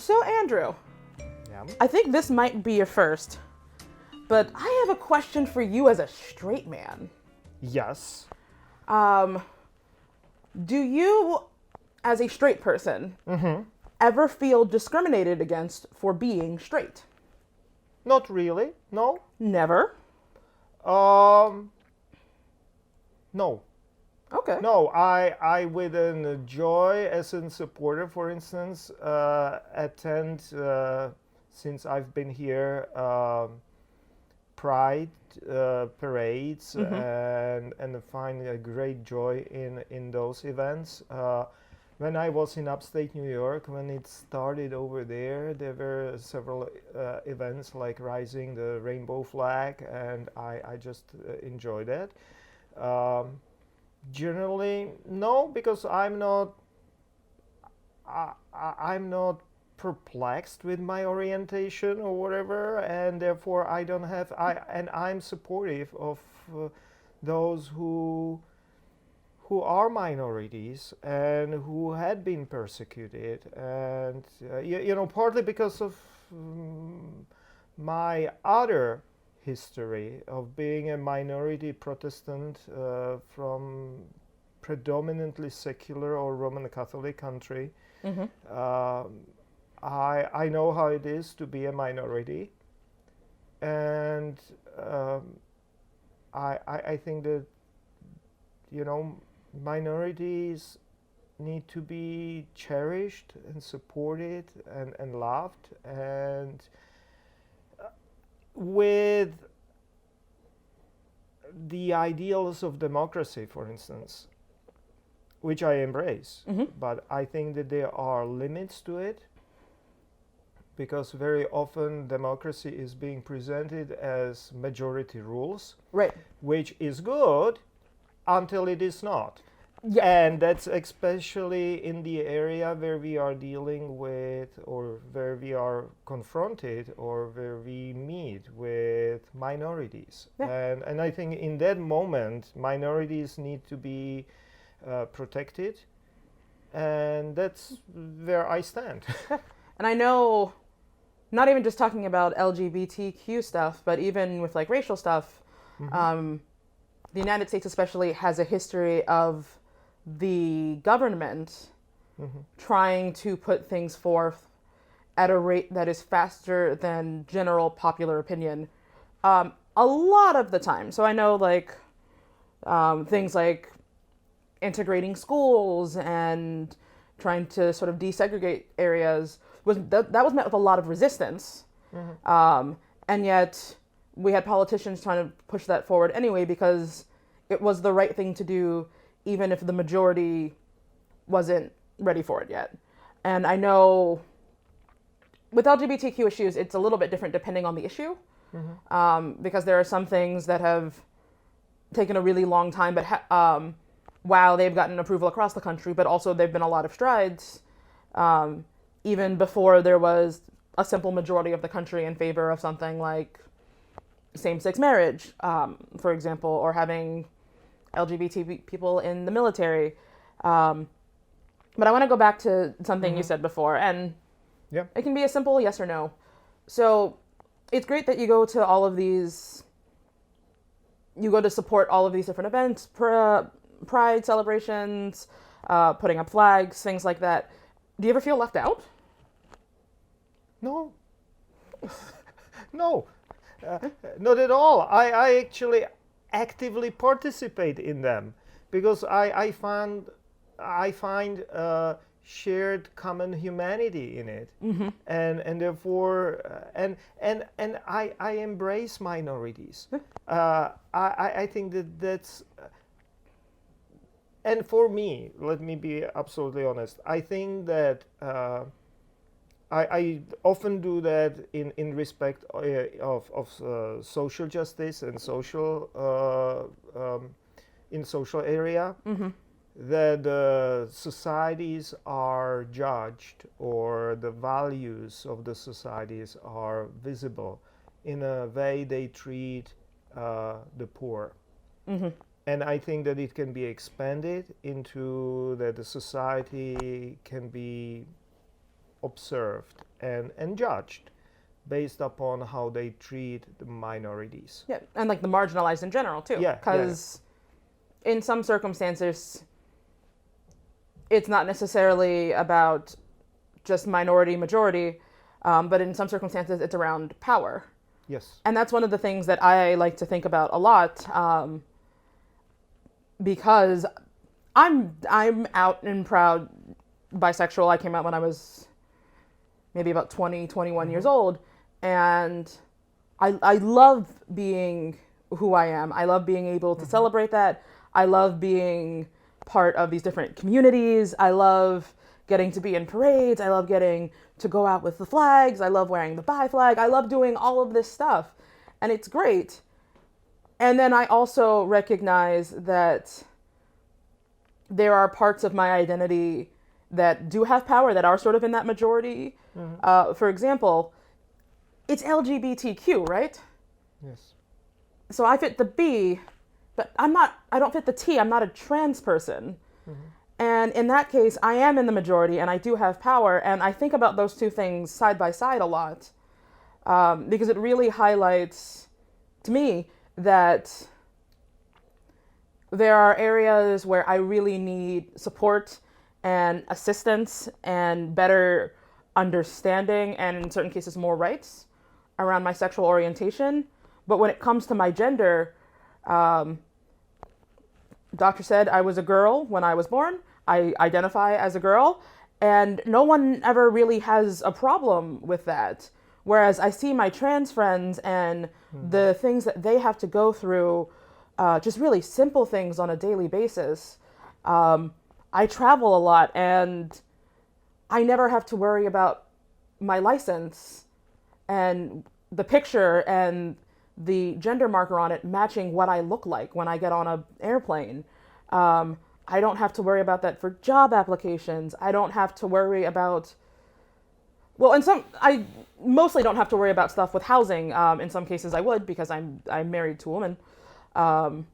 So, Andrew, Yeah. I think this might be a first, but I have a question for you as a straight man. Yes. Do you, as a straight person, ever feel discriminated against for being straight? Not really. No. Never? No. Okay. No. I with an joy as a supporter, for instance, attend since I've been here Pride parades and find a great joy in those events. When I was in upstate New York, when it started over there were several events like raising the rainbow flag, and I just enjoyed it. Generally, no, because I'm not perplexed with my orientation or whatever, and therefore I don't have I'm supportive of those who are minorities and who had been persecuted, and partly because of my other history of being a minority Protestant from predominantly secular or Roman Catholic country. I know how it is to be a minority, and I think that minorities need to be cherished and supported and loved, and with the ideals of democracy, for instance, which I embrace, but I think that there are limits to it, because very often democracy is being presented as majority rules, Right. which is good until it is not. Yeah. And that's especially in the area where we are dealing with, or where we are confronted, or where we meet with minorities. Yeah. And I think in that moment, minorities need to be protected. And that's where I stand. And I know, not even just talking about LGBTQ stuff, but even with like racial stuff, the United States especially has a history of the government trying to put things forth at a rate that is faster than general popular opinion a lot of the time. So I know like things like integrating schools and trying to sort of desegregate areas that was met with a lot of resistance, and yet we had politicians trying to push that forward anyway because it was the right thing to do, even if the majority wasn't ready for it yet. And I know with LGBTQ issues, it's a little bit different depending on the issue, because there are some things that have taken a really long time, but while they've gotten approval across the country, but also there've been a lot of strides, even before there was a simple majority of the country in favor of something like same-sex marriage, for example, or having LGBT people in the military. But I want to go back to something you said before, and it can be a simple yes or no. So it's great that you go to all of these, you go to support all of these different events, pride celebrations, putting up flags, things like that. Do you ever feel left out? No. No. Not at all. I actually actively participate in them because I find shared common humanity in it, and therefore and I embrace minorities. I think that's. And for me, let me be absolutely honest, I think that I often do that in respect of social justice and in social area, that societies are judged, or the values of the societies are visible in a way they treat the poor. And I think that it can be expanded into that the society can be observed and judged based upon how they treat the minorities. Yeah, and like the marginalized in general too. Yeah, Because in some circumstances, it's not necessarily about just minority majority, but in some circumstances, it's around power. Yes. And that's one of the things that I like to think about a lot, because I'm out and proud bisexual. I came out when I was maybe about 20, 21 years old, and I love being who I am. I love being able to celebrate that. I love being part of these different communities. I love getting to be in parades. I love getting to go out with the flags. I love wearing the bi flag. I love doing all of this stuff, and it's great. And then I also recognize that there are parts of my identity that do have power, that are sort of in that majority. For example, it's LGBTQ, right? Yes. So I fit the B, but I don't fit the T. I'm not a trans person. And in that case, I am in the majority and I do have power. And I think about those two things side by side a lot, because it really highlights to me that there are areas where I really need support and assistance and better understanding, and in certain cases more rights around my sexual orientation. But when it comes to my gender, doctor said I was a girl when I was born. I identify as a girl, and no one ever really has a problem with that. Whereas I see my trans friends and the things that they have to go through, just really simple things on a daily basis. I travel a lot, and I never have to worry about my license and the picture and the gender marker on it matching what I look like when I get on an airplane. I don't have to worry about that for job applications. I don't have to worry about, well, I mostly don't have to worry about stuff with housing. In some cases I would, because I'm married to a woman. But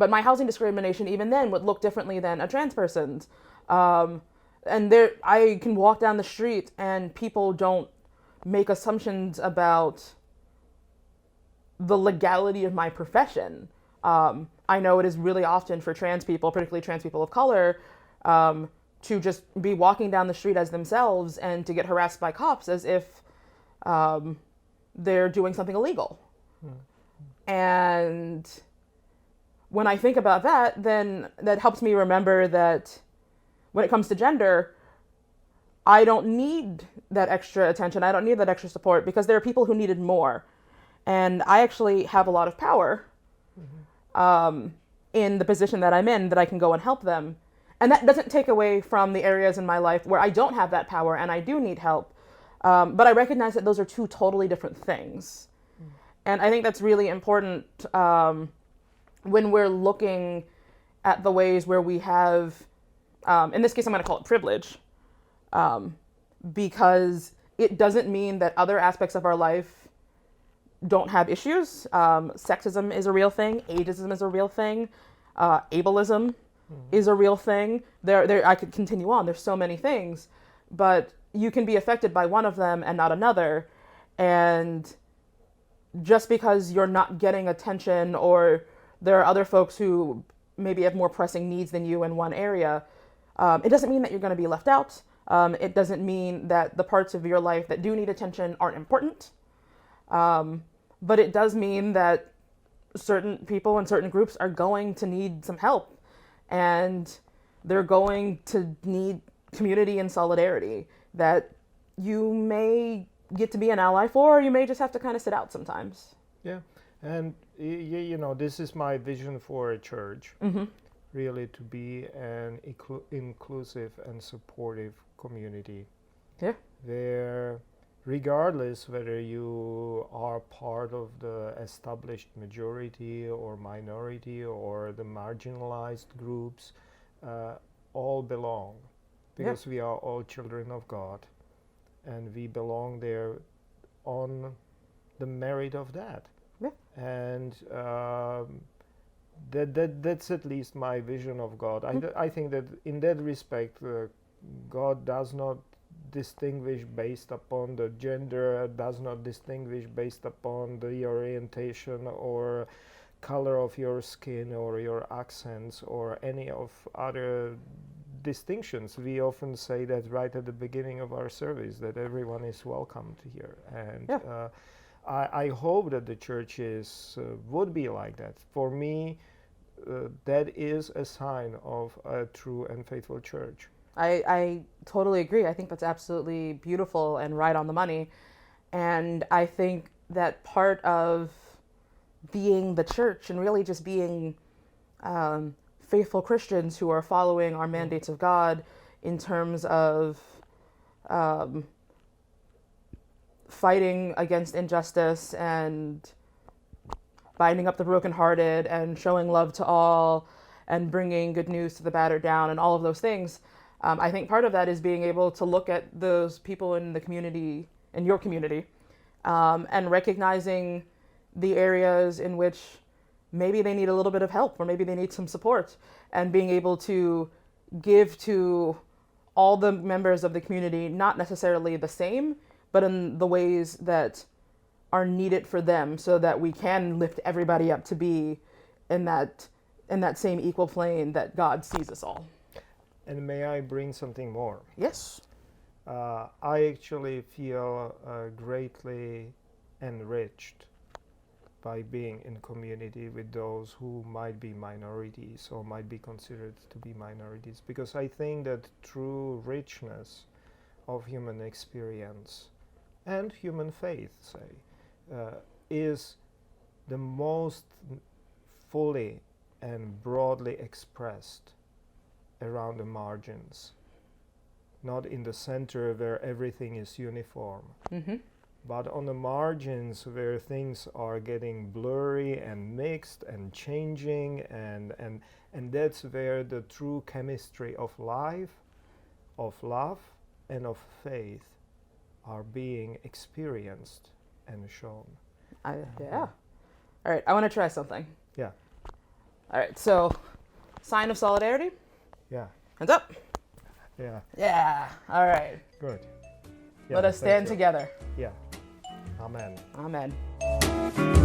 my housing discrimination even then would look differently than a trans person's. And I can walk down the street and people don't make assumptions about the legality of my profession. I know it is really often for trans people, particularly trans people of color, to just be walking down the street as themselves and to get harassed by cops as if they're doing something illegal. And when I think about that, then that helps me remember that when it comes to gender, I don't need that extra attention. I don't need that extra support, because there are people who need it more. And I actually have a lot of power in the position that I'm in, that I can go and help them. And that doesn't take away from the areas in my life where I don't have that power and I do need help. But I recognize that those are two totally different things. And I think that's really important when we're looking at the ways where we have, in this case, I'm going to call it privilege, because it doesn't mean that other aspects of our life don't have issues. Sexism is a real thing. Ageism is a real thing. Ableism is a real thing. I could continue on. There's so many things, but you can be affected by one of them and not another. And just because you're not getting attention, or there are other folks who maybe have more pressing needs than you in one area, it doesn't mean that you're going to be left out. It doesn't mean that the parts of your life that do need attention aren't important. But it does mean that certain people and certain groups are going to need some help, and they're going to need community and solidarity that you may get to be an ally for, or you may just have to kind of sit out sometimes. Yeah, and this is my vision for a church, really, to be an inclusive and supportive community. Yeah. Where, regardless whether you are part of the established majority or minority or the marginalized groups, all belong, because we are all children of God, and we belong there on the merit of that. Yeah. And that's at least my vision of God. I think that in that respect, God does not distinguish based upon the gender, does not distinguish based upon the orientation or color of your skin or your accents or any of other distinctions. We often say that right at the beginning of our service, that everyone is welcomed here. And Yeah. I hope that the churches would be like that. For me, that is a sign of a true and faithful church. I totally agree. I think that's absolutely beautiful and right on the money. And I think that part of being the church and really just being faithful Christians who are following our mandates of God in terms of fighting against injustice and binding up the brokenhearted and showing love to all and bringing good news to the battered down and all of those things. I think part of that is being able to look at those people in the community, in your community, and recognizing the areas in which maybe they need a little bit of help or maybe they need some support, and being able to give to all the members of the community, not necessarily the same, but in the ways that are needed for them, so that we can lift everybody up to be in that same equal plane that God sees us all. And may I bring something more? Yes. I actually feel greatly enriched by being in community with those who might be minorities or might be considered to be minorities, because I think that true richness of human experience and human faith, is the most fully and broadly expressed around the margins, not in the center where everything is uniform, but on the margins where things are getting blurry and mixed and changing, and that's where the true chemistry of life, of love, and of faith are being experienced and shown. Yeah. All right, I want to try something. Yeah. All right, so sign of solidarity. Yeah. Hands up. Yeah. Yeah. All right. Good. Let us stand together. Yeah. Amen. Amen.